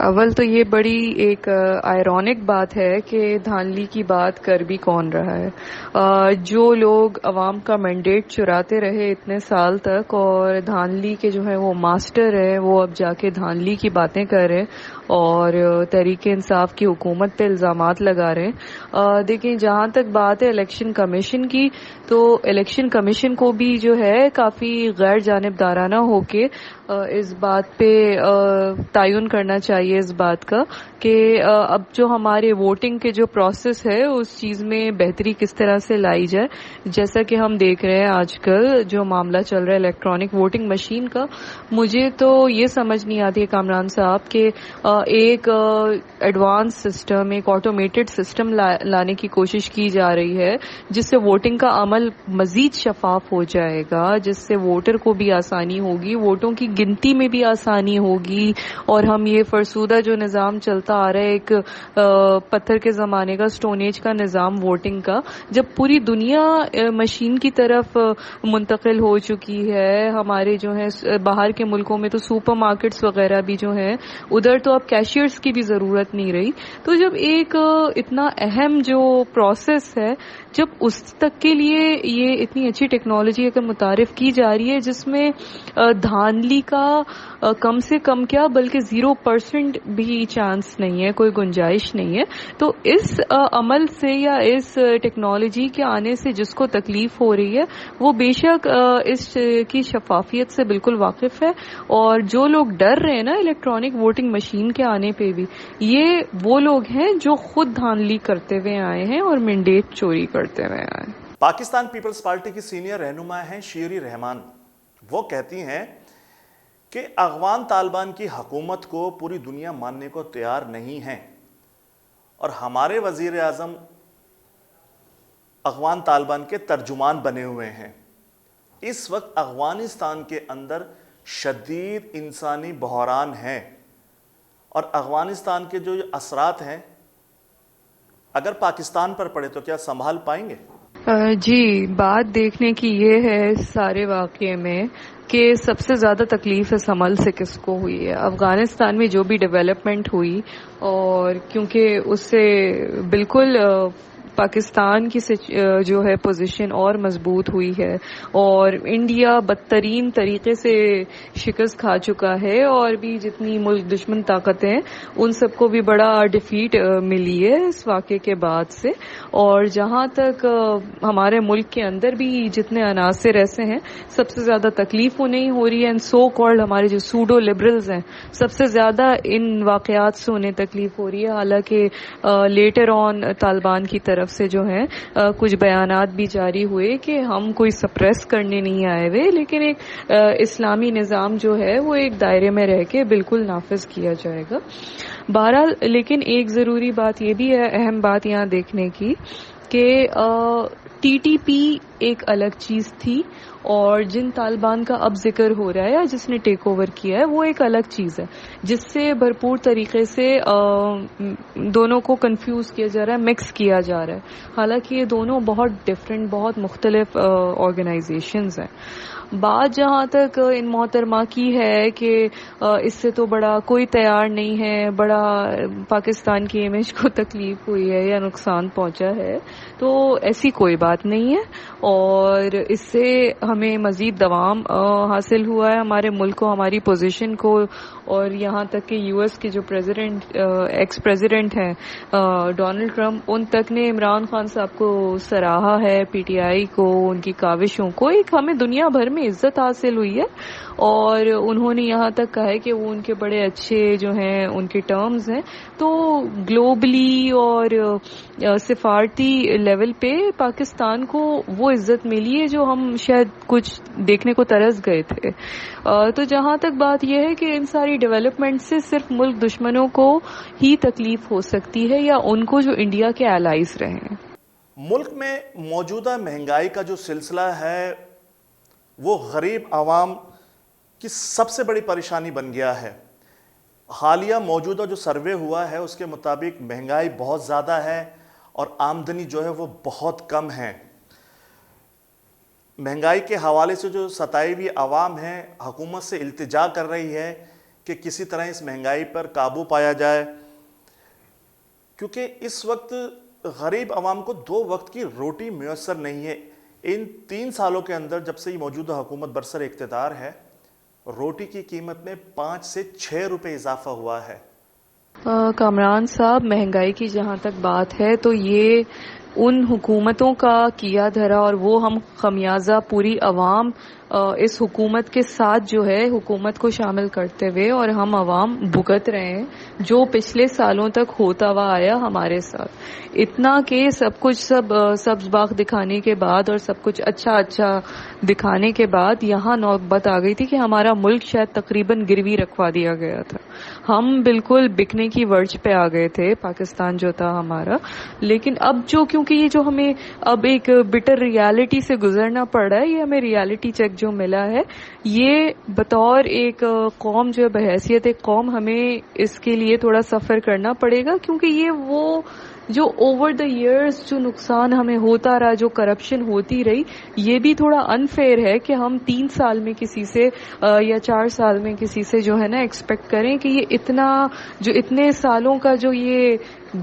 اول تو یہ بڑی ایک آئرونک بات ہے کہ دھاندلی کی بات کر بھی کون رہا ہے. جو لوگ عوام کا مینڈیٹ چراتے رہے اتنے سال تک اور دھاندلی کے جو ہے وہ ماسٹر ہے، وہ اب جا کے دھاندلی کی باتیں کر رہے اور تحریک انصاف کی حکومت پہ الزامات لگا رہے ہیں. دیکھیں، جہاں تک بات ہے الیکشن کمیشن کی، تو الیکشن کمیشن کو بھی جو ہے کافی غیر جانبدارانہ ہو کے اس بات پہ تعین کرنا چاہیے اس بات کا کہ اب جو ہمارے ووٹنگ کے جو پروسیس ہے اس چیز میں بہتری کس طرح سے لائی جائے. جیسا کہ ہم دیکھ رہے ہیں آج کل جو معاملہ چل رہا ہے الیکٹرانک ووٹنگ مشین کا، مجھے تو یہ سمجھ نہیں آتی ہے کامران صاحب کہ ایک ایڈوانس سسٹم، ایک آٹومیٹڈ سسٹم لانے کی کوشش کی جا رہی ہے جس سے ووٹنگ کا عمل مزید شفاف ہو جائے گا، جس سے ووٹر کو بھی آسانی ہوگی، ووٹوں کی گنتی میں بھی آسانی ہوگی. اور ہم یہ فرسودہ جو نظام چلتا آ رہا ہے ایک پتھر کے زمانے کا، سٹون ایج کا نظام ووٹنگ کا، جب پوری دنیا مشین کی طرف منتقل ہو چکی ہے، ہمارے جو ہے باہر کے ملکوں میں تو سپر مارکیٹس وغیرہ بھی جو ہیں ادھر تو اب کیشیئرز کی بھی ضرورت نہیں رہی. تو جب ایک اتنا اہم جو پروسیس ہے، جب اس تک کے لیے یہ اتنی اچھی ٹیکنالوجی اگر متعارف کی جا رہی ہے جس میں دھاندلی کا کم سے کم کیا بلکہ 0% بھی چانس نہیں ہے، کوئی گنجائش نہیں ہے، تو اس عمل سے یا اس ٹیکنالوجی کے آنے سے جس کو تکلیف ہو رہی ہے وہ بے شک اس کی شفافیت سے بالکل واقف ہے. اور جو لوگ ڈر رہے ہیں نا الیکٹرانک ووٹنگ مشین کے آنے پہ بھی، یہ وہ لوگ ہیں جو خود دھاندلی کرتے ہوئے آئے ہیں اور مینڈیٹ چوری کرتے ہوئے آئے ہیں. پاکستان پیپلز پارٹی کی سینئر رہنما ہیں شیری رحمان. وہ کہتی ہیں کہ افغان طالبان کی حکومت کو پوری دنیا ماننے کو تیار نہیں ہے اور ہمارے وزیر اعظم افغان طالبان کے ترجمان بنے ہوئے ہیں. اس وقت افغانستان کے اندر شدید انسانی بحران ہے اور افغانستان کے جو اثرات ہیں اگر پاکستان پر پڑے تو کیا سنبھال پائیں گے؟ جی، بات دیکھنے کی یہ ہے سارے واقعے میں کہ سب سے زیادہ تکلیف اس عمل سے کس کو ہوئی ہے. افغانستان میں جو بھی ڈیولپمنٹ ہوئی، اور کیونکہ اس سے بالکل پاکستان کی جو ہے پوزیشن اور مضبوط ہوئی ہے اور انڈیا بدترین طریقے سے شکست کھا چکا ہے، اور بھی جتنی ملک دشمن طاقتیں ہیں ان سب کو بھی بڑا ڈیفیٹ ملی ہے اس واقعے کے بعد سے. اور جہاں تک ہمارے ملک کے اندر بھی جتنے عناصر ایسے ہیں سب سے زیادہ تکلیف انہیں ہو رہی ہے، اینڈ سو کالڈ ہمارے جو سوڈو لبرلز ہیں سب سے زیادہ ان واقعات سے انہیں تکلیف ہو رہی ہے. حالانکہ لیٹر آن طالبان کی طرف سے جو ہیں کچھ بیانات بھی جاری ہوئے کہ ہم کوئی سپریس کرنے نہیں آئے ہوئے، لیکن ایک اسلامی نظام جو ہے وہ ایک دائرے میں رہ کے بالکل نافذ کیا جائے گا. بہرحال لیکن ایک ضروری بات یہ بھی ہے، اہم بات یہاں دیکھنے کی، کہ ٹی ٹی پی ایک الگ چیز تھی اور جن طالبان کا اب ذکر ہو رہا ہے یا جس نے ٹیک اوور کیا ہے وہ ایک الگ چیز ہے جس سے بھرپور طریقے سے دونوں کو کنفیوز کیا جا رہا ہے، مکس کیا جا رہا ہے، حالانکہ یہ دونوں بہت ڈفرینٹ، بہت مختلف آرگنائزیشنز ہیں. بات جہاں تک ان محترمہ کی ہے کہ اس سے تو بڑا کوئی تیار نہیں ہے، بڑا پاکستان کی امیج کو تکلیف ہوئی ہے یا نقصان پہنچا ہے، تو ایسی کوئی بات نہیں ہے اور اس سے ہمیں مزید دوام حاصل ہوا ہے ہمارے ملک کو، ہماری پوزیشن کو، اور یہاں تک کہ یو ایس کے جو ایکس پریزیڈنٹ ہیں ڈونلڈ ٹرمپ، ان تک نے عمران خان صاحب کو سراہا ہے، پی ٹی آئی کو، ان کی کاوشوں کو. ایک ہمیں دنیا بھر میں عزت حاصل ہوئی ہے اور انہوں نے یہاں تک کہا ہے کہ وہ ان کے بڑے اچھے جو ہیں ان کے ٹرمز ہیں. تو گلوبلی اور سفارتی لیول پہ پاکستان کو وہ عزت ملی ہے جو ہم شاید کچھ دیکھنے کو ترس گئے تھے. تو جہاں تک بات یہ ہے کہ ان ساری ڈیولپمنٹ سے صرف ملک دشمنوں کو ہی تکلیف ہو سکتی ہے یا ان کو جو انڈیا کے الائز رہے ہیں. ملک میں موجودہ مہنگائی کا جو سلسلہ ہے وہ غریب عوام کی سب سے بڑی پریشانی بن گیا ہے. حالیہ موجودہ جو سروے ہوا ہے اس کے مطابق مہنگائی بہت زیادہ ہے اور آمدنی جو ہے وہ بہت کم ہے. مہنگائی کے حوالے سے جو ستائی ہوئی عوام ہیں حکومت سے التجا کر رہی ہے کہ کسی طرح اس مہنگائی پر قابو پایا جائے، کیونکہ اس وقت غریب عوام کو 2 وقت کی روٹی میسر نہیں ہے۔ ان 3 سالوں کے اندر جب سے یہ موجودہ حکومت برسر اقتدار ہے، روٹی کی قیمت میں 5 سے 6 روپے اضافہ ہوا ہے۔ کامران صاحب، مہنگائی کی جہاں تک بات ہے تو یہ ان حکومتوں کا کیا دھرا اور وہ ہم خمیازہ پوری عوام اس حکومت کے ساتھ جو ہے حکومت کو شامل کرتے ہوئے اور ہم عوام بھگت رہے ہیں جو پچھلے سالوں تک ہوتا ہوا آیا ہمارے ساتھ۔ اتنا کہ سب کچھ سبز باغ دکھانے کے بعد اور سب کچھ اچھا دکھانے کے بعد یہاں نوبت آ گئی تھی کہ ہمارا ملک شاید تقریباً گروی رکھوا دیا گیا تھا۔ ہم بالکل بکنے کی ورج پہ آ گئے تھے، پاکستان جو تھا ہمارا۔ لیکن اب کیونکہ یہ جو ہمیں اب ایک بٹر ریالٹی سے گزرنا پڑ رہا ہے، یہ ہمیں ریالٹی چیک جو ملا ہے، یہ بطور ایک قوم جو ہے بحیثیت ایک قوم ہمیں اس کے لیے تھوڑا سفر کرنا پڑے گا، کیونکہ یہ وہ جو اوور دا ایئرز جو نقصان ہمیں ہوتا رہا، جو کرپشن ہوتی رہی، یہ بھی تھوڑا انفیئر ہے کہ ہم 3 سال میں کسی سے یا 4 سال میں کسی سے جو ہے نا ایکسپیکٹ کریں کہ یہ اتنے سالوں کا جو یہ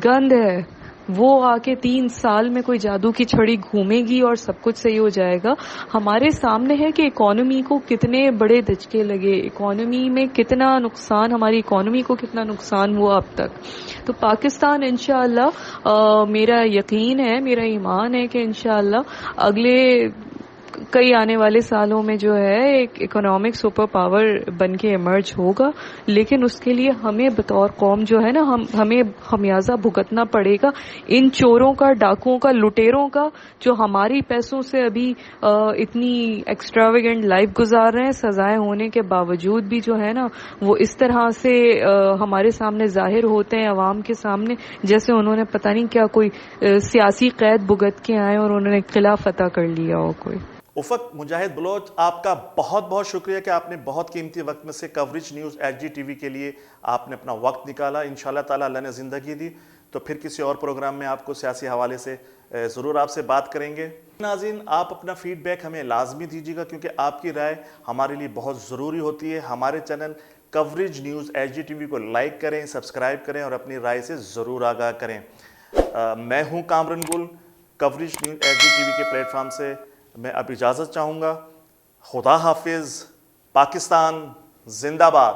گند ہے وہ آ کے 3 سال میں کوئی جادو کی چھڑی گھومے گی اور سب کچھ صحیح ہو جائے گا۔ ہمارے سامنے ہے کہ اکانومی کو کتنے بڑے دھچکے لگے، اکانومی میں کتنا نقصان، ہماری اکانومی کو کتنا نقصان ہوا اب تک۔ تو پاکستان انشاءاللہ میرا یقین ہے، میرا ایمان ہے کہ انشاءاللہ اگلے کئی آنے والے سالوں میں جو ہے ایک اکنامک سپر پاور بن کے ایمرج ہوگا، لیکن اس کے لیے ہمیں بطور قوم جو ہے نا ہمیں خمیازہ بھگتنا پڑے گا ان چوروں کا، ڈاکوؤں کا، لٹیروں کا، جو ہماری پیسوں سے ابھی اتنی ایکسٹراویگنٹ لائف گزار رہے ہیں، سزائیں ہونے کے باوجود بھی جو ہے نا وہ اس طرح سے ہمارے سامنے ظاہر ہوتے ہیں عوام کے سامنے جیسے انہوں نے پتہ نہیں کیا کوئی سیاسی قید بھگت کے آئے اور انہوں نے قلعہ فتح کر لیا ہو کوئی۔ افق مجاہد بلوچ، آپ کا بہت بہت شکریہ کہ آپ نے بہت قیمتی وقت میں سے coverage news H D T V کے لیے آپ نے اپنا وقت نکالا۔ انشاءاللہ تعالی اللہ نے زندگی دی تو پھر کسی اور پروگرام میں آپ کو سیاسی حوالے سے ضرور آپ سے بات کریں گے۔ ناظرین، آپ اپنا فیڈ بیک ہمیں لازمی دیجیے گا کیونکہ آپ کی رائے ہمارے لیے بہت ضروری ہوتی ہے۔ ہمارے channel coverage news H D T V کو لائک کریں، سبسکرائب کریں اور اپنی رائے سے ضرور آگاہ کریں۔ میں ہوں Kamran Gul, coverage news H D T V کے پلیٹ فارم سے میں اب اجازت چاہوں گا۔ خدا حافظ، پاکستان زندہ باد۔